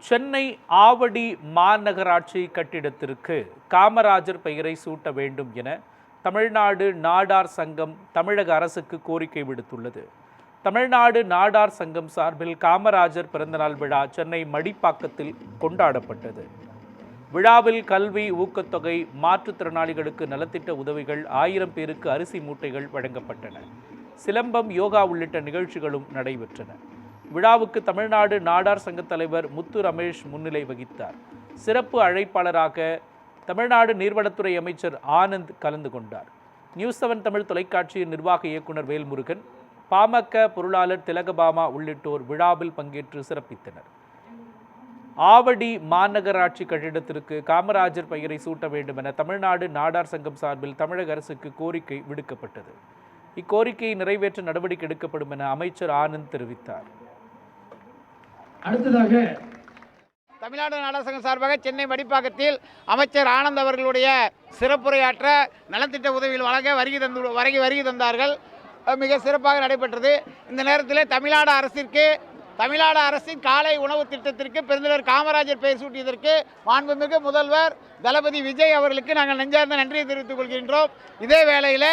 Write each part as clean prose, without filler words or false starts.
சென்னை ஆவடி மாநகராட்சி கட்டிடத்திற்கு காமராஜர் பெயரை சூட்ட வேண்டும் என தமிழ்நாடு நாடார் சங்கம் தமிழக அரசுக்கு கோரிக்கை விடுத்துள்ளது. தமிழ்நாடு நாடார் சங்கம் சார்பில் காமராஜர் பிறந்தநாள் விழா சென்னை மடிப்பாக்கத்தில் கொண்டாடப்பட்டது. விழாவில் கல்வி ஊக்கத்தொகை, மாற்றுத்திறனாளிகளுக்கு நலத்திட்ட உதவிகள், 1000 பேருக்கு அரிசி மூட்டைகள் வழங்கப்பட்டன. சிலம்பம், யோகா உள்ளிட்ட நிகழ்ச்சிகளும் நடைபெற்றன. விழாவுக்கு தமிழ்நாடு நாடார் சங்க தலைவர் முத்து ரமேஷ் முன்னிலை வகித்தார். சிறப்பு அழைப்பாளராக தமிழ்நாடு நீர்வளத்துறை அமைச்சர் ஆனந்த் கலந்து கொண்டார். நியூஸ் 7 தமிழ் தொலைக்காட்சியின் நிர்வாக இயக்குனர் வேல்முருகன், பாமக பொருளாளர் திலகபாமா உள்ளிட்டோர் விழாவில் பங்கேற்று சிறப்பித்தனர். ஆவடி மாநகராட்சி கட்டிடத்திற்கு காமராஜர் பெயரை சூட்ட வேண்டும் என தமிழ்நாடு நாடார் சங்கம் சார்பில் தமிழக அரசுக்கு கோரிக்கை விடுக்கப்பட்டது. இக்கோரிக்கையை நிறைவேற்ற நடவடிக்கை எடுக்கப்படும் என அமைச்சர் ஆனந்த் தெரிவித்தார். அடுத்ததாக தமிழ்நாடு நாடார் சங்கம் சார்பாக சென்னை மடிப்பாக்கத்தில் அமைச்சர் ஆனந்த் அவர்களுடைய சிறப்புரையாற்ற நலத்திட்ட உதவிகள் வழங்க வருகை தந்தார்கள். மிக சிறப்பாக நடைபெற்றது. இந்த நேரத்தில் தமிழ்நாடு அரசின் காலை உணவு திட்டத்திற்கு பெருந்தலைவர் காமராஜர் பெயர் சூட்டியதற்கு மாண்புமிகு முதல்வர் தளபதி விஜய் அவர்களுக்கு நாங்கள் நெஞ்சார்ந்த நன்றியை தெரிவித்துக் கொள்கின்றோம். இதே வேளையில்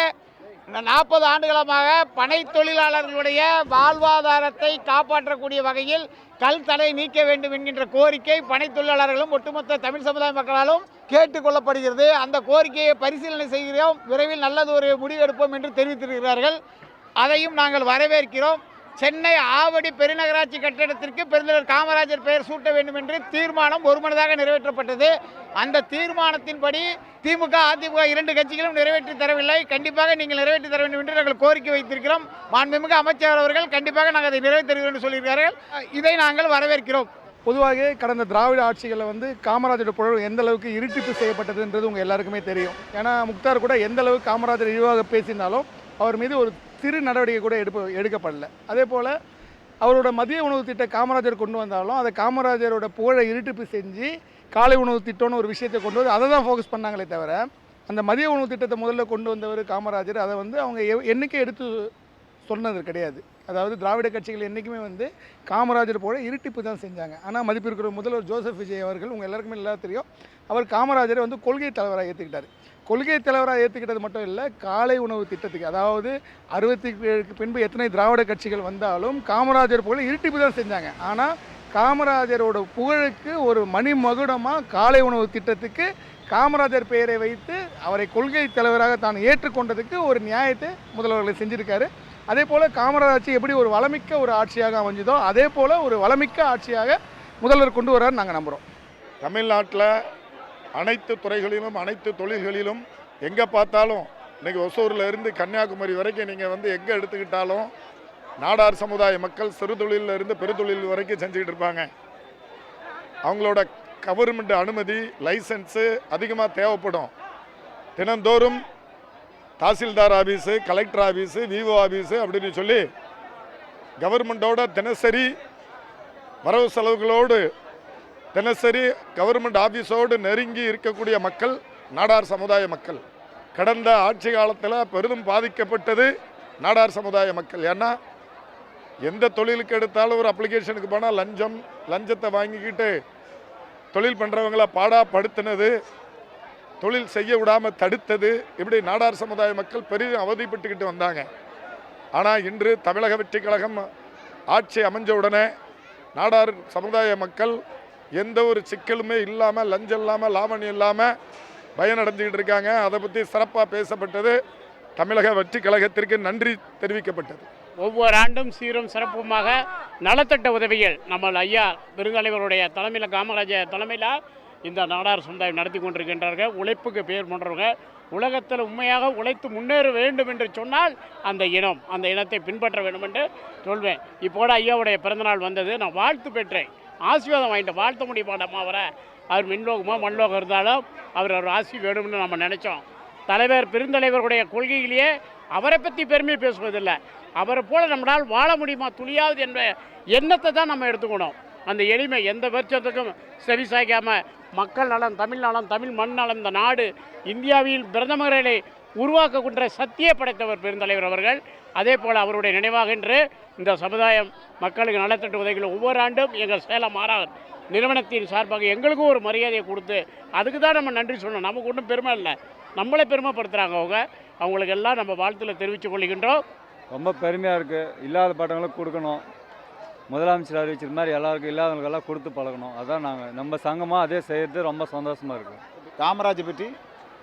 40 ஆண்டுகளமாக பனை தொழிலாளர்களுடைய வாழ்வாதாரத்தை காப்பாற்றக்கூடிய வகையில் கல் தடை நீக்க வேண்டும் என்கின்ற கோரிக்கை பனை தொழிலாளர்களும் ஒட்டுமொத்த தமிழ் சமுதாய மக்களாலும் கேட்டுக்கொள்ளப்படுகிறது. அந்த கோரிக்கையை பரிசீலனை செய்கிறோம். விரைவில் நல்லது ஒரு முடிவெடுப்போம் என்று தெரிவித்திருக்கிறார்கள். அதையும் நாங்கள் வரவேற்கிறோம். சென்னை ஆவடி பெருநகராட்சி கட்டிடத்திற்கு பெருந்தலைவர் காமராஜர் பெயர் சூட்ட வேண்டும் என்று தீர்மானம் ஒருமனதாக நிறைவேற்றப்பட்டது. அந்த தீர்மானத்தின்படி திமுக, அதிமுக 2 கட்சிகளும் நிறைவேற்றி தரவில்லை. கண்டிப்பாக நீங்கள் நிறைவேற்றி தர வேண்டும் என்று நாங்கள் கோரிக்கை வைத்திருக்கிறோம். மாண்புமிகு அமைச்சர் அவர்கள் கண்டிப்பாக நாங்கள் அதை நிறைவேற்றுகிறோம் என்று சொல்லியிருக்கிறார்கள். இதை நாங்கள் வரவேற்கிறோம். பொதுவாக கடந்த திராவிட ஆட்சிகளில் காமராஜரோட புகழ் எந்த அளவுக்கு இருட்டிப்பு செய்யப்பட்டதுன்றது உங்கள் எல்லாருக்குமே தெரியும். ஏன்னா முக்தார் கூட எந்த அளவுக்கு காமராஜர் இழிவாக பேசினாலும் அவர் மீது ஒரு சிறு நடவடிக்கை கூட எடுக்கப்படல. அதே போல் அவரோட மதிய உணவு திட்டம் காமராஜர் கொண்டு வந்தாலும் அதை காமராஜரோட புகழை இருட்டிப்பு செஞ்சு காலை உணவு திட்டம்னு ஒரு விஷயத்தை கொண்டு வந்து அதை தான் ஃபோக்கஸ் பண்ணாங்களே தவிர அந்த மதிய உணவு திட்டத்தை முதல்ல கொண்டு வந்தவர் காமராஜர். அதை அவங்க என்றைக்கே எடுத்து சொன்னது கிடையாது. அதாவது திராவிட கட்சிகள் என்றைக்குமே காமராஜர் போல இருட்டிப்பு தான் செஞ்சாங்க. ஆனால் மதிப்பிற்கிற முதல்வர் ஜோசப் விஜய் அவர்கள் உங்கள் எல்லாருக்குமே எல்லாம் தெரியும், அவர் காமராஜரை கொள்கை தலைவராக ஏற்றுக்கிட்டார். கொள்கை தலைவராக ஏற்றுக்கிட்டது மட்டும் இல்லை, காலை உணவு திட்டத்துக்கு அதாவது 67க்கு பின்பு எத்தனை திராவிட கட்சிகள் வந்தாலும் காமராஜர் போல இருட்டிப்பு தான் செஞ்சாங்க. ஆனால் காமராஜரோட புகழுக்கு ஒரு மணிமகுடமாக காலை உணவு திட்டத்துக்கு காமராஜர் பெயரை வைத்து அவரை கொள்கை தலைவராக தான் ஏற்றுக்கொண்டதுக்கு ஒரு நியாயத்தை முதல்வர்கள் செஞ்சுருக்காரு. அதே போல் காமராஜர் ஆட்சி எப்படி ஒரு வளமிக்க ஒரு ஆட்சியாக அமைஞ்சதோ அதே போல் ஒரு வளமிக்க ஆட்சியாக முதல்வர் கொண்டு வர்றாரு நாங்கள் நம்புகிறோம். தமிழ்நாட்டில் அனைத்து துறைகளிலும் அனைத்து தொழில்களிலும் எங்கே பார்த்தாலும் இன்றைக்கி ஒசூரில் இருந்து கன்னியாகுமரி வரைக்கும் நீங்கள் எங்கே எடுத்துக்கிட்டாலும் நாடார் சமுதாய மக்கள் சிறு தொழிலில் இருந்து பெருத்தொழில் வரைக்கும் செஞ்சுக்கிட்டு இருப்பாங்க. அவங்களோட கவர்மெண்ட் அனுமதி, லைசன்ஸு அதிகமாக தேவைப்படும். தினந்தோறும் tahsildar office, collector office, VO office அப்படின்னு சொல்லி கவர்மெண்ட்டோட தினசரி வரவு செலவுகளோடு தினசரி கவர்மெண்ட் ஆஃபீஸோடு நெருங்கி இருக்கக்கூடிய மக்கள் நாடார் சமுதாய மக்கள். கடந்த ஆட்சி காலத்தில் பெரிதும் பாதிக்கப்பட்டது நாடார் சமுதாய மக்கள். ஏன்னா எந்த தொழிலுக்கு எடுத்தாலும் ஒரு அப்ளிகேஷனுக்கு போனால் லஞ்சத்தை வாங்கிக்கிட்டு தொழில் பண்ணுறவங்கள பாடாப்படுத்தினது, தொழில் செய்ய விடாமல் தடுத்தது, இப்படி நாடார் சமுதாய மக்கள் பெரிதும் அவதிப்பட்டுக்கிட்டு வந்தாங்க. ஆனால் இன்று தமிழக வெற்றி கழகம் ஆட்சி அமைஞ்ச உடனே நாடார் சமுதாய மக்கள் எந்த ஒரு சிக்கலுமே இல்லாமல், லஞ்சம் இல்லாமல், லாவணி இல்லாமல் பயனடைஞ்சிக்கிட்டு இருக்காங்க. அதை பற்றி சிறப்பாக பேசப்பட்டது. தமிழக வெற்றி கழகத்திற்கு நன்றி தெரிவிக்கப்பட்டது. ஒவ்வொரு ஆண்டும் சீரும் சிறப்புமாக நலத்திட்ட உதவிகள் நம்ம ஐயா பெருந்தலைவருடைய தலைமையில், காமராஜர் தலைமையில் இந்த நாடார் சமுதாயம் நடத்தி கொண்டிருக்கின்றார்கள். உழைப்புக்கு பேர் போன்றவங்க உலகத்தில் உண்மையாக உழைத்து முன்னேற வேண்டும் என்று சொன்னால் அந்த இனத்தை பின்பற்ற வேண்டும் என்று சொல்வேன். இப்போட ஐயாவுடைய பிறந்தநாள் வந்தது. நான் வாழ்த்து பெற்றேன், ஆசீர்வாதம் வாங்கிட்டு வாழ்த்த முடியுமாட்டோமா அவரை. அவர் மின்லோகமோ மண்லோகம் இருந்தாலும் அவர் ஆசி வேணும்னு நம்ம நினச்சோம். தலைவர் பெருந்தலைவருடைய கொள்கையிலேயே அவரை பற்றி பெருமை பேசுவதில்லை. அவரை போல நம்மளால் வாழ முடியுமா துளியாவது என்ற எண்ணத்தை தான் நம்ம எடுத்துக்கணும். அந்த எளிமை எந்த வருஷத்துக்கும் செவி சாய்க்காமல் மக்கள் நலம், தமிழ் நலம், தமிழ் மண் நலம், இந்த நாடு இந்தியாவில் பிரதமர்களை உருவாக்குகின்ற சத்திய படைத்தவர் பெருந்தலைவர் அவர்கள். அதே போல் அவருடைய நினைவாக இன்று இந்த சமுதாயம் மக்களுக்கு நலத்திட்ட உதவிகள் ஒவ்வொரு ஆண்டும் எங்கள் சேலம் மாநகர் நிறுவனத்தின் சார்பாக எங்களுக்கும் ஒரு மரியாதையை கொடுத்து அதுக்கு தான் நம்ம நன்றி சொல்லணும். நமக்கு ஒன்றும் பெருமை இல்லை, நம்மளை பெருமைப்படுத்துகிறாங்க அவங்களுக்கு எல்லாம் நம்ம வாழ்த்துல தெரிவித்துக் கொள்கின்றோம். ரொம்ப பெருமையாக இருக்குது. இல்லாத பட்டவங்களுக்கு கொடுக்கணும். முதலமைச்சர் அறிவிச்சிருந்த மாதிரி எல்லாருக்கும் இல்லாதவங்களுக்கெல்லாம் கொடுத்து பழகணும். அதான் நாங்கள் நம்ம சங்கமாக அதே செய்கிறது ரொம்ப சந்தோஷமாக இருக்குது. காமராஜை பற்றி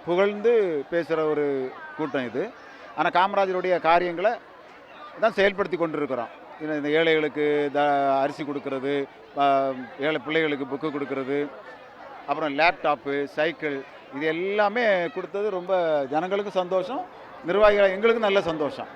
புகழ்ந்து பேசுகிற ஒரு கூட்டம் இது. ஆனால் காமராஜருடைய காரியங்களை தான் செயல்படுத்தி கொண்டு இருக்கிறோம். இந்த ஏழைகளுக்கு அரிசி கொடுக்கறது, ஏழை பிள்ளைகளுக்கு புக்கு கொடுக்கறது, அப்புறம் லேப்டாப்பு, சைக்கிள், இது எல்லாமே கொடுத்தது ரொம்ப ஜனங்களுக்கும் சந்தோஷம், நிர்வாகிகள் எங்களுக்கும் நல்ல சந்தோஷம்.